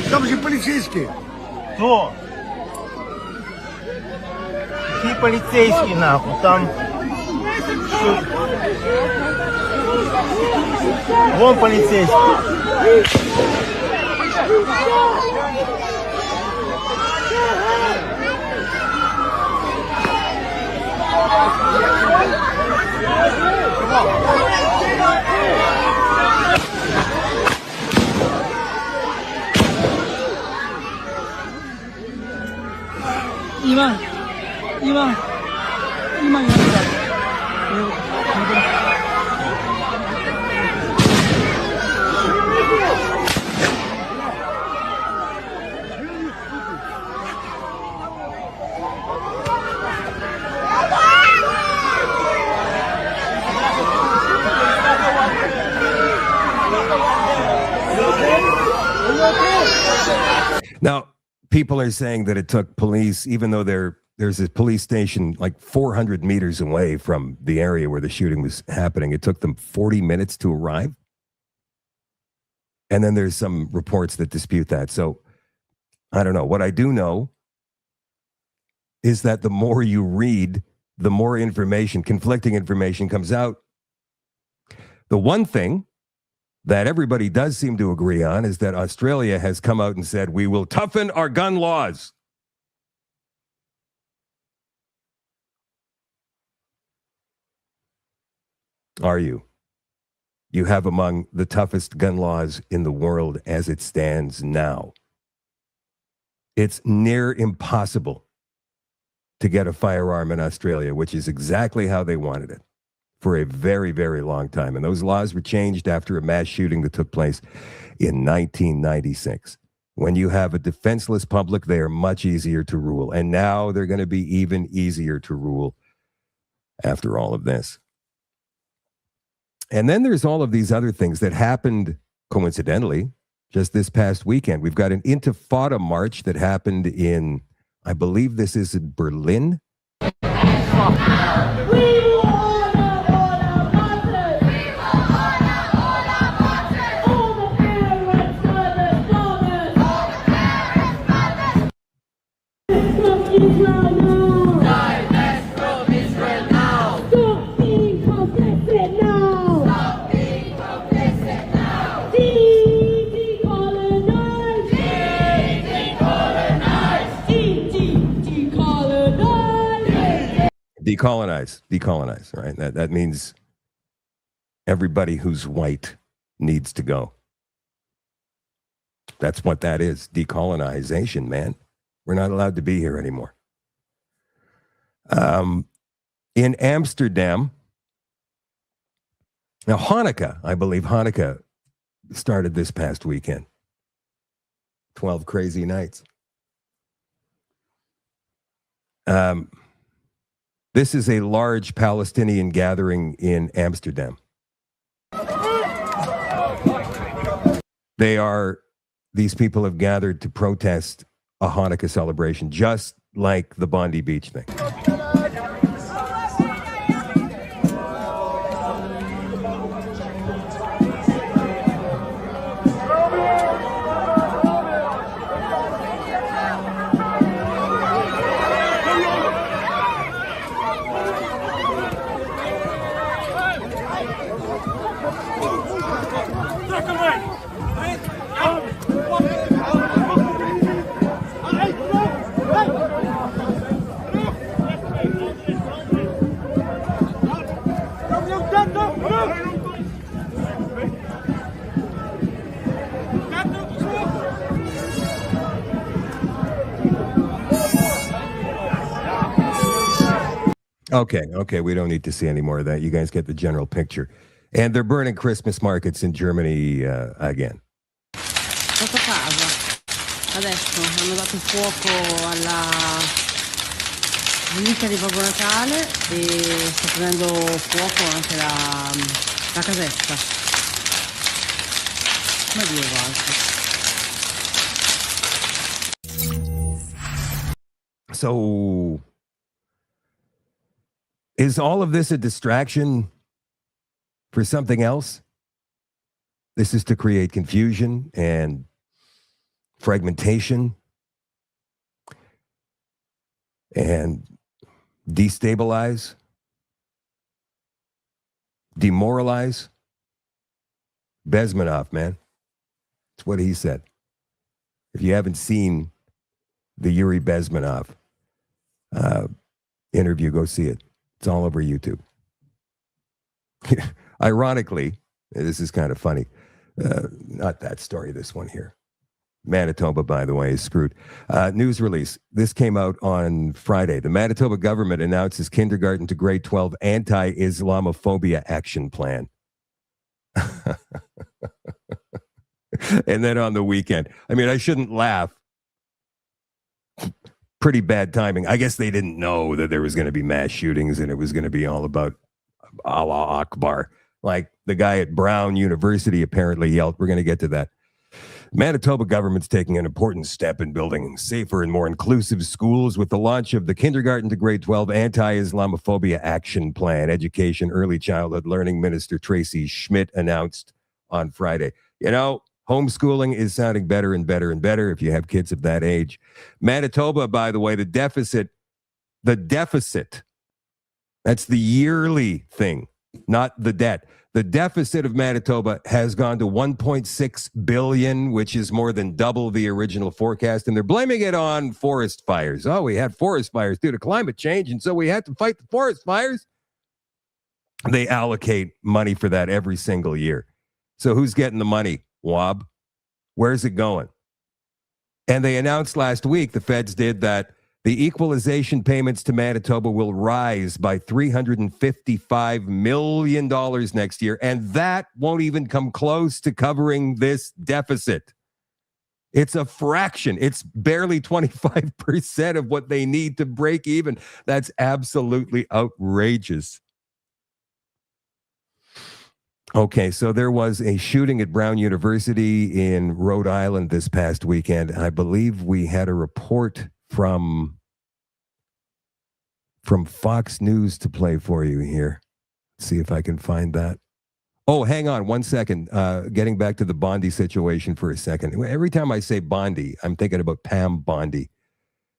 I: Там же полицейские. Кто? Какие полицейские нахуй? Там... Вон полицейский.
A: Now, people are saying that it took police, even though there's a police station like 400 meters away from the area where the shooting was happening, it took them 40 minutes to arrive. And then there's some reports that dispute that. So I don't know. What I do know is that the more you read, the more information, conflicting information comes out. The one thing that everybody does seem to agree on is that Australia has come out and said, we will toughen our gun laws. Are you? You have among the toughest gun laws in the world as it stands now. It's near impossible to get a firearm in Australia, which is exactly how they wanted it for a very, very long time. And those laws were changed after a mass shooting that took place in 1996. When you have a defenseless public, they are much easier to rule. And now they're going to be even easier to rule after all of this. And then there's all of these other things that happened coincidentally just this past weekend. We've got an Intifada march that happened in, I believe this is in Berlin. Decolonize, right? That means everybody who's white needs to go. That's what that is, decolonization, man. We're not allowed to be here anymore. In Amsterdam, now Hanukkah, I believe Hanukkah started this past weekend. 12 crazy nights. This is a large Palestinian gathering in Amsterdam. These people have gathered to protest a Hanukkah celebration, just like the Bondi Beach thing. Okay, we don't need to see any more of that. You guys get the general picture. And they're burning Christmas markets in Germany again.
J: Sotto casa. Adesso hanno dato fuoco alla nicchia di Babbo Natale e sta prendendo fuoco anche la casetta. Ma Dio guarda.
A: So, is all of this a distraction for something else? This is to create confusion and fragmentation and destabilize, demoralize. Bezmenov, man. That's what he said. If you haven't seen the Yuri Bezmenov interview, go see it. It's all over YouTube. Ironically, this is kind of funny. Not that story, this one here. Manitoba, by the way, is screwed. News release. This came out on Friday. The Manitoba government announces kindergarten to grade 12 anti-Islamophobia action plan. And then on the weekend, I mean, I shouldn't laugh. Pretty bad timing. I guess they didn't know that there was going to be mass shootings and it was going to be all about Allah Akbar. Like the guy at Brown University apparently yelled. We're going to get to that. Manitoba government's taking an important step in building safer and more inclusive schools with the launch of the Kindergarten to Grade 12 Anti-Islamophobia Action Plan. Education Early Childhood Learning Minister Tracy Schmidt announced on Friday. You know, homeschooling is sounding better and better and better if you have kids of that age. Manitoba, by the way, the deficit, that's the yearly thing, not the debt. The deficit of Manitoba has gone to $1.6 billion, which is more than double the original forecast. And they're blaming it on forest fires. Oh, we had forest fires due to climate change, and so we had to fight the forest fires. They allocate money for that every single year. So who's getting the money, Wob? Where's it going? And they announced last week, the feds did, that the equalization payments to Manitoba will rise by $355 million next year, and that won't even come close to covering this deficit. It's a fraction. It's barely 25% of what they need to break even. That's absolutely outrageous. Okay, so there was a shooting at Brown University in Rhode Island this past weekend. I believe we had a report from Fox News to play for you here. See if I can find that. Oh, hang on 1 second. Getting back to the Bondi situation for a second. Every time I say Bondi, I'm thinking about Pam Bondi,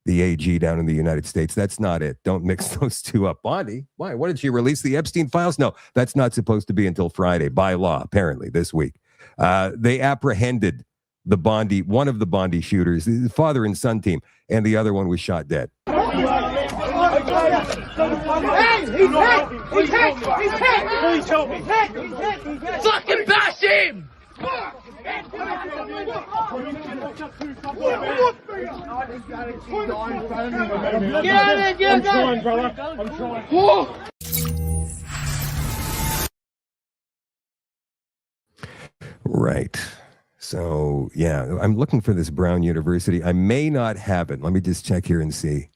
A: the AG down in the United States. That's not it. Don't mix those two up. Bondi? Why? What, did she release the Epstein files? No, that's not supposed to be until Friday by law, apparently, this week. They apprehended one of the Bondi shooters, the father and son team, and the other one was shot dead.
K: Hey, he's hit! He's hit! He's hit! Please help me! He's hit! Fucking bash him! Get out of there, get out! I'm trying, brother. I'm trying.
A: Right. So, yeah, I'm looking for this Brown University. I may not have it. Let me just check here and see.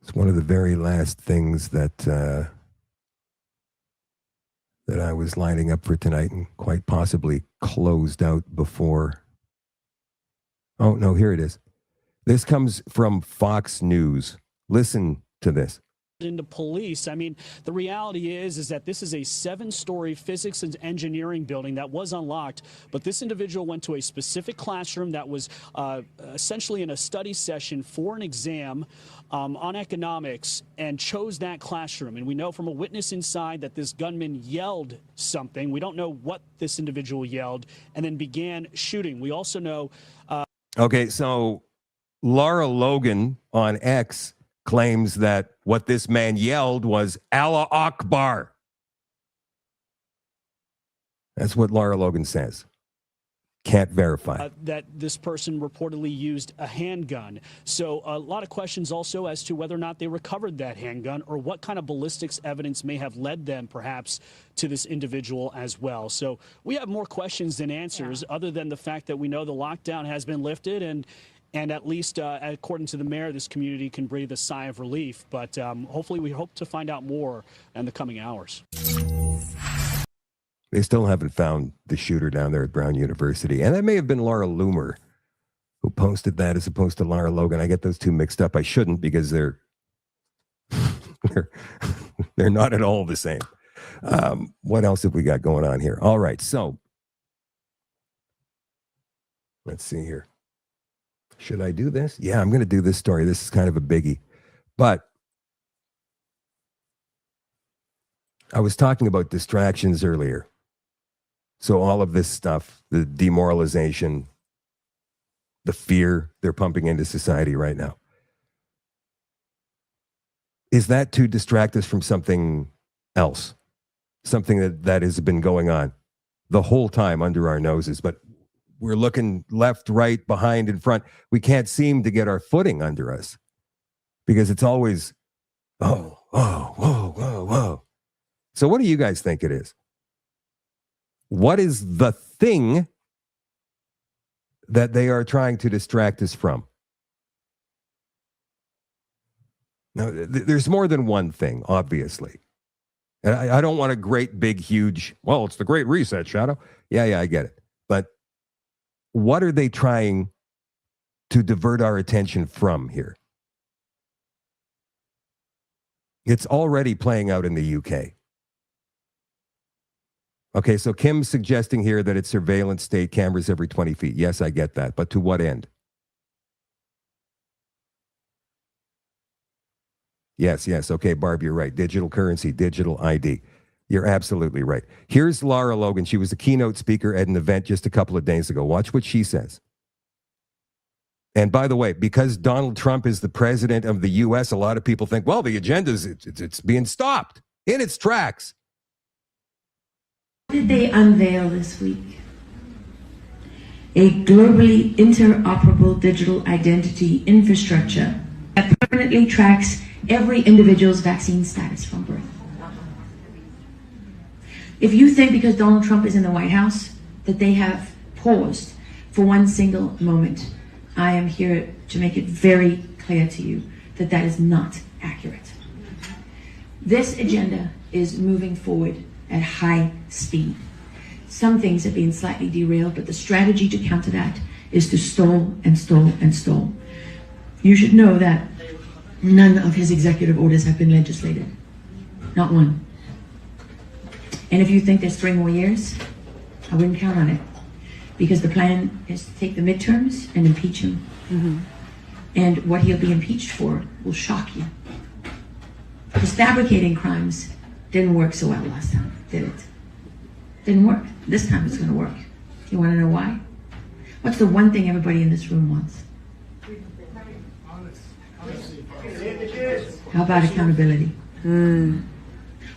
A: It's one of the very last things that I was lining up for tonight and quite possibly closed out before. Oh, no, here it is. This comes from Fox News. Listen to this.
L: Into police. I mean, the reality is that this is a 7-story physics and engineering building that was unlocked, but this individual went to a specific classroom that was essentially in a study session for an exam on economics and chose that classroom. And we know from a witness inside that this gunman yelled something. We don't know what this individual yelled and then began shooting. We also know.
A: Okay, so Laura Logan on X claims that what this man yelled was Allah Akbar. That's what Laura Logan says. Can't verify.
L: That this person reportedly used a handgun. So a lot of questions also as to whether or not they recovered that handgun or what kind of ballistics evidence may have led them perhaps to this individual as well. So we have more questions than answers other than the fact that we know the lockdown has been lifted and at least, according to the mayor, this community can breathe a sigh of relief. But hopefully we hope to find out more in the coming hours.
A: They still haven't found the shooter down there at Brown University. And that may have been Laura Loomer who posted that as opposed to Laura Logan. I get those two mixed up. I shouldn't because they're not at all the same. What else have we got going on here? All right. So Let's see here. Should I do this? Yeah, I'm going to do this story. This is kind of a biggie. But I was talking about distractions earlier. So all of this stuff, the demoralization, the fear they're pumping into society right now. Is that to distract us from something else? Something that has been going on the whole time under our noses, but we're looking left, right, behind, in front. We can't seem to get our footing under us because it's always, whoa, whoa. So what do you guys think it is? What is the thing that they are trying to distract us from? Now, there's more than one thing, obviously. And I don't want a great, big, huge, well, it's the Great Reset, Shadow. Yeah, I get it. But what are they trying to divert our attention from here? It's already playing out in the UK. Okay, so Kim's suggesting here that it's surveillance state cameras every 20 feet. Yes, I get that. But to what end? Yes. Okay, Barb, you're right. Digital currency, digital ID. You're absolutely right. Here's Lara Logan. She was a keynote speaker at an event just a couple of days ago. Watch what she says. And by the way, because Donald Trump is the president of the U.S., a lot of people think, well, the agenda's it's being stopped in its tracks.
M: What did they unveil this week? A globally interoperable digital identity infrastructure that permanently tracks every individual's vaccine status from birth. If you think because Donald Trump is in the White House that they have paused for one single moment, I am here to make it very clear to you that that is not accurate. This agenda is moving forward at high speed. Some things have been slightly derailed, but the strategy to counter that is to stall and stall and stall. You should know that none of his executive orders have been legislated. Not one. And if you think there's 3 more years, I wouldn't count on it. Because the plan is to take the midterms and impeach him. Mm-hmm. And what he'll be impeached for will shock you. Because fabricating crimes didn't work so well last time, did it? Didn't work. This time it's going to work. You want to know why? What's the one thing everybody in this room wants? How about accountability?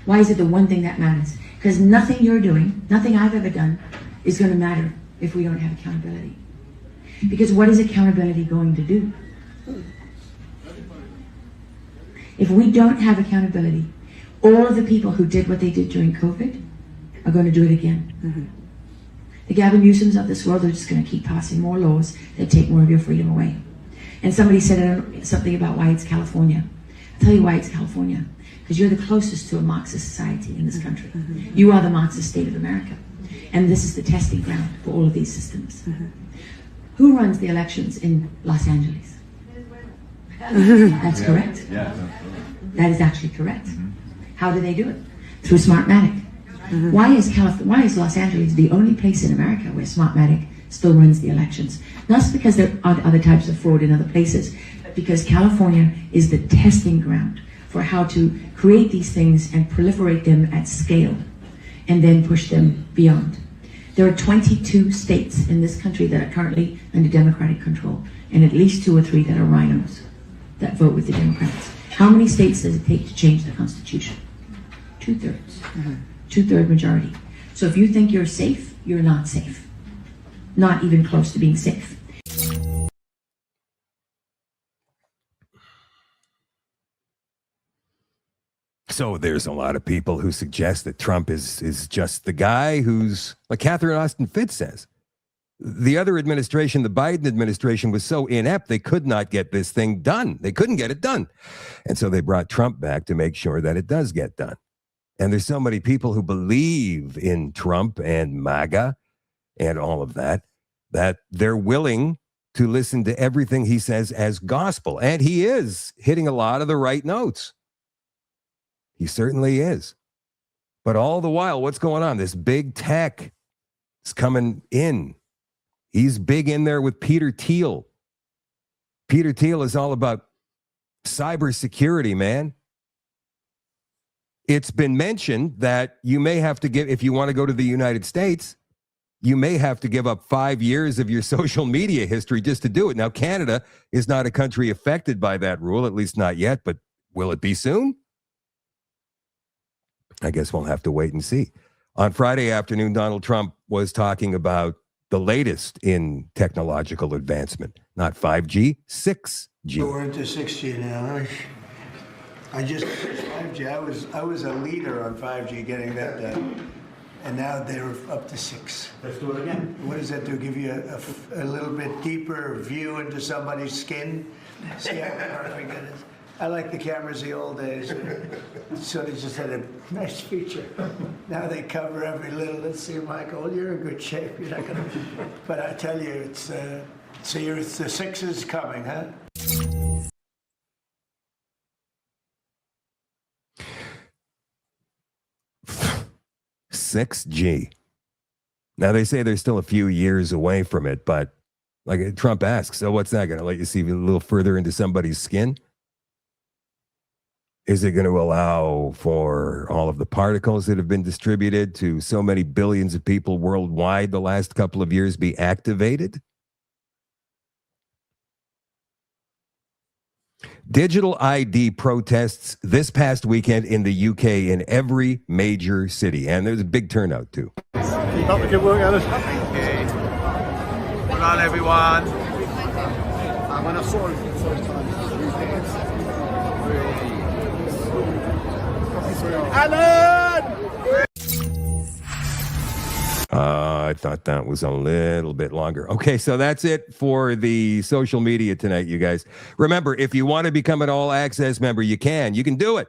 M: Why is it the one thing that matters? Because nothing you're doing, nothing I've ever done, is going to matter if we don't have accountability. Because what is accountability going to do? If we don't have accountability, all of the people who did what they did during COVID are going to do it again. Mm-hmm. The Gavin Newsoms of this world are just going to keep passing more laws that take more of your freedom away. And somebody said something about why it's California. I'll tell you why it's California. Because you're the closest to a Marxist society in this country. Mm-hmm. You are the Marxist state of America. And this is the testing ground for all of these systems. Mm-hmm. Who runs the elections in Los Angeles? That's correct. Yeah. That is actually correct. Mm-hmm. How do they do it? Through Smartmatic. Mm-hmm. Why is Los Angeles the only place in America where Smartmatic still runs the elections? Not because there aren't other types of fraud in other places, but because California is the testing ground for how to create these things and proliferate them at scale and then push them beyond. There are 22 states in this country that are currently under Democratic control, and at least 2 or 3 that are rhinos that vote with the Democrats. How many states does it take to change the Constitution? 2/3. Mm-hmm. 2/3 majority. So if you think you're safe, you're not safe. Not even close to being safe.
A: So there's a lot of people who suggest that Trump is just the guy who's, like Catherine Austin Fitts says, the other administration, the Biden administration, was so inept they could not get this thing done. They couldn't get it done. And so they brought Trump back to make sure that it does get done. And there's so many people who believe in Trump and MAGA and all of that, that they're willing to listen to everything he says as gospel. And he is hitting a lot of the right notes. He certainly is. But all the while, what's going on? This big tech is coming in He's big in there with Peter Thiel. Peter Thiel is all about cybersecurity, man. It's been mentioned that you may have to give, if you want to go to the United States, you may have to give up 5 years of your social media history just to do it. Now, Canada is not a country affected by that rule, at least not yet, but will it be soon? I guess we'll have to wait and see. On Friday afternoon, Donald Trump was talking about the latest in technological advancement, not 5G, 6G.
N: We're into 6G now. I just 5G. I was a leader on 5G getting that done, and now they're up to 6.
O: Let's do it again.
N: What does that do? Give you a little bit deeper view into somebody's skin? See how perfect it is? I like the cameras the old days. So they just had a nice feature. Now they cover every little. Let's see, Michael, you're in good shape. You're not gonna. But I tell you, it's the 6 is coming, huh?
A: 6G. Now, they say they're still a few years away from it, but like Trump asks, so what's that going to let you see a little further into somebody's skin? Is it going to allow for all of the particles that have been distributed to so many billions of people worldwide the last couple of years be activated? Digital ID protests this past weekend in the UK in every major city, and there's a big turnout too.
O: Keep up the good work, Alice. Well done, everyone. When I saw it for the first time, Alan!
A: I thought that was a little bit longer. Okay, so that's it for the social media tonight, you guys. Remember, if you want to become an all-access member, you can. You can do it.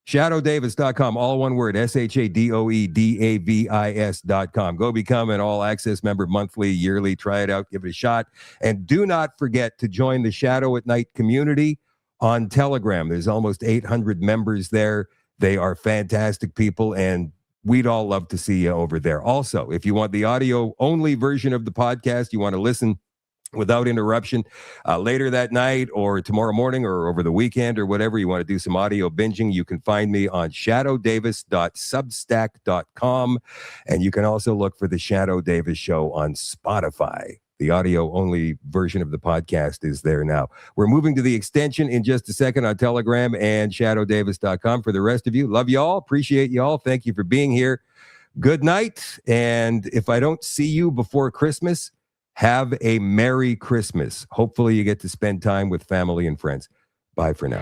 A: ShadowDavis.com, all one word, ShadowDavis.com. Go become an all-access member monthly, yearly. Try it out. Give it a shot. And do not forget to join the Shadow at Night community on Telegram. There's almost 800 members there. They are fantastic people, and we'd all love to see you over there. Also, if you want the audio-only version of the podcast, you want to listen without interruption later that night or tomorrow morning or over the weekend or whatever, you want to do some audio binging, you can find me on shadowdavis.substack.com, and you can also look for the Shadow Davis Show on Spotify. The audio-only version of the podcast is there now. We're moving to the extension in just a second on Telegram and shadowdavis.com. For the rest of you, love you all, appreciate you all. Thank you for being here. Good night, and if I don't see you before Christmas, have a Merry Christmas. Hopefully you get to spend time with family and friends. Bye for now.